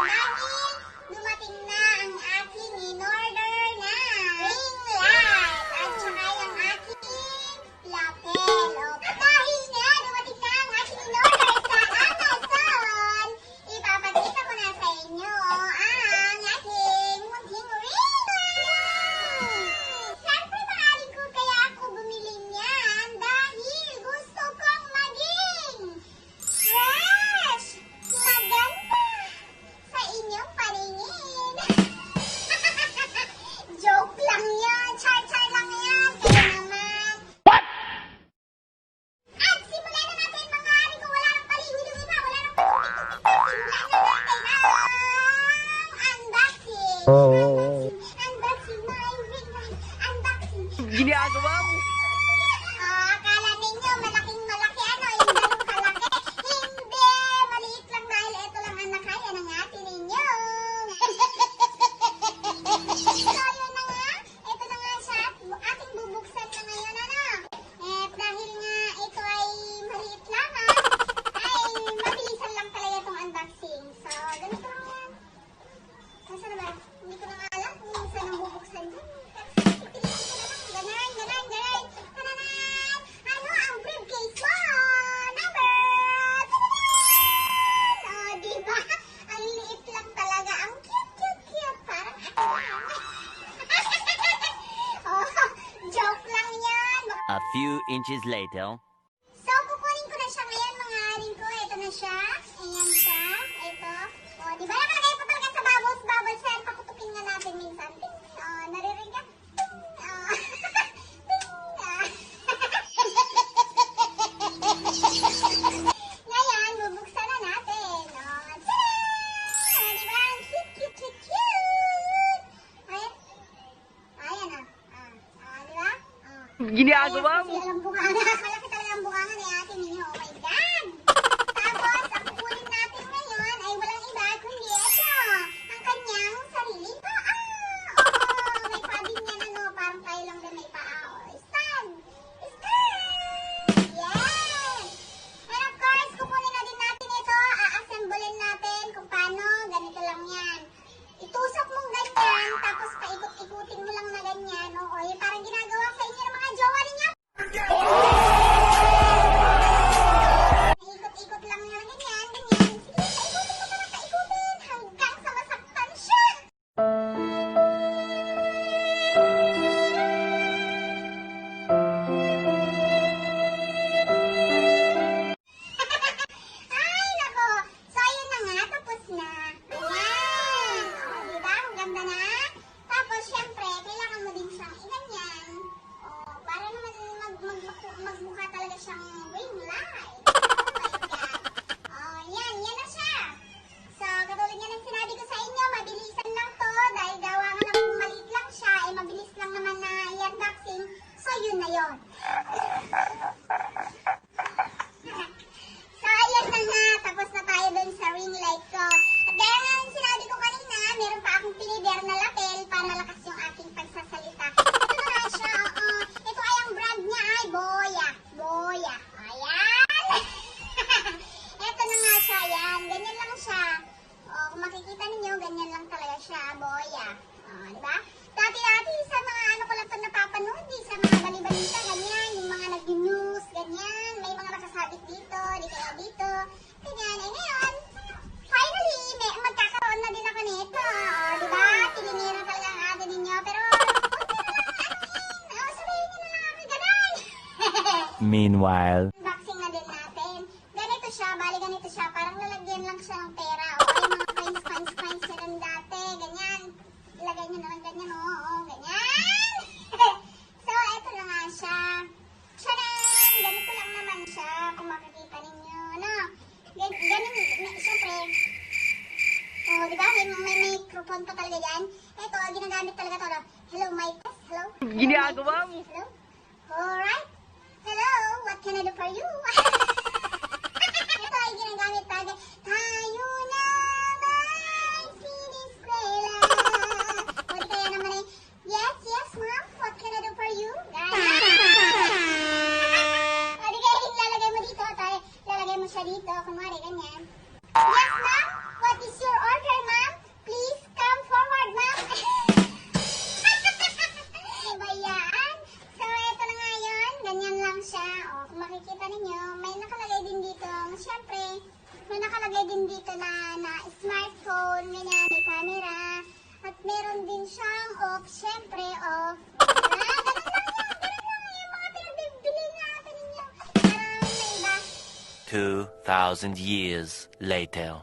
Dahil dumating na ang aking in-order na ring light at saka yung aking lapel. At dahil nga dumating na ang aking in-order sa Amazon, ipapakita ko na sa inyo ang aking munting ring light. Siyempre mahalin ko kaya ako bumili niyan dahil gusto kong maging fresh, maganda sa inyong paningin. Joke lang yan, char-char lang yan. Kaya naman. At simulan na natin mga hari kung wala nang palihulong iba, wala nang simulan na natin ang unboxing. Unboxing my ring light. Unboxing. Ginagawa mo? Akala ninyo malaking-malaki ano, yung ganun kalaki. Hindi, maliit lang dahil ito lang ang nakaya ng ate ninyo. So, yun na nga. Ito na nga siya. Ating bubuksan na ngayon, ano. Dahil nga ito ay maliit lang, ay mabilisan lang talaga itong unboxing. So, ganito lang yan. Nasaan na ba? Hindi ko na nga alam kung saan ang bubuksan dyan. Ganan. Tananan! Ano ang briefcase mo? Number! Tananan! Diba? Ang liit lang talaga. Ang cute. Parang joke lang yan. A few inches later. So, kukunin ko na siya ngayon, mga haring ko. Ito na siya. Ayan siya. Ito. Diba nakalagay pa talaga sa bubbles yan. Pakutukin nga natin minsan. Naririnig ka? Ngayon, bubuksan na natin. Tada! Diba? Ang cute. Ayan na. Diba? Ginagawa mo? Malaki ang bunganga. Malaki talaga ang bunganga ni ate ninyo. Oh my God! Tapos, ang kukunin natin ngayon ay walang iba kundi ito. Ang kanyang sariling paa. May paa din yan, ano. Parang tayo lang din may paa. Stand! Yan! And of course, kukunin na din natin ito. A-assemblein natin kung paano. Ganito lang yan. Itusok mong ganyan, tapos paikot-ikutin mo lang na ganyan. O, yung parang ginagawa sa inyo ng mga jowa ninyo. Ikot-ikot lang na ganyan. Sige, paikutin mo na lang, paikutin. Hanggang sa masaktan siya. Ay, nako. So, ayun na nga. Tapos na. Ayan. Diba? Ang ganda na. Tapos, syempre, kailangan mo din siyang iganyan. Para naman magmukha talaga siyang ring light. Oh my God. Yan na siya. So, katulad nga ng sinabi ko sa inyo, mabilisan lang to. Dahil gawa nga lang kung maliit lang siya, ay mabilis lang naman na i-unboxing. So, yun na yun. So, ayan na nga. Tapos na tayo dun sa ring light ko. At dahil nga yung sinabi ko kanina, meron pa akong pinider na lapel para malakas yung aking pagsasalita. Ito na nga siya. Ito ay ang brand niya ay Boya. Ayan. Ito na nga siya. Ayan. Ganyan lang siya. Kung makikita ninyo, ganyan lang talaga siya. Boya. Diba? Dati-dati sa mga ano ko lang ito napapanood. Sa mga balibalita, ganyan. Yung mga nag-news, ganyan. May mga nakasabit dito, di kaya dito. Ganyan. Eh ngayon, finally, magkakaroon na din ako nito. Diba? Tininira talaga ang ate ninyo. Pero, sabihin nyo na lang ako ganun. Meanwhile. Unboxing na din natin. Ganito siya, bali ganito siya. Parang lalagyan lang siya ng pera. O ay mga coins na rin dati. Ganyan. Ilagay nyo na lang ganyan. Ganyan. So, eto na nga siya. Tcharan! Ganito lang naman siya. Kung makikita ninyo. No? Ganun, syempre. Diba? May microphone pa talaga yan. Ito, ginagamit talaga to. Hello, mic test. Hello? Ginagawa mo? Hello? Alright. Hello, what can I do for you? Ito ay ginagamit talaga. Tayo na may siniskwela. O di kaya naman ay, yes, ma'am, what can I do for you? O di kaya ilalagay mo dito, lalagay mo siya dito, kunwari ganyan. Yes, ma'am, what is your order, ma'am? dito na smartphone, ganyan, may camera. At meron din siyang off, syempre off. Ganun lang yung mga pinagbibili natin ninyo. Parang may iba. 2,000 years later.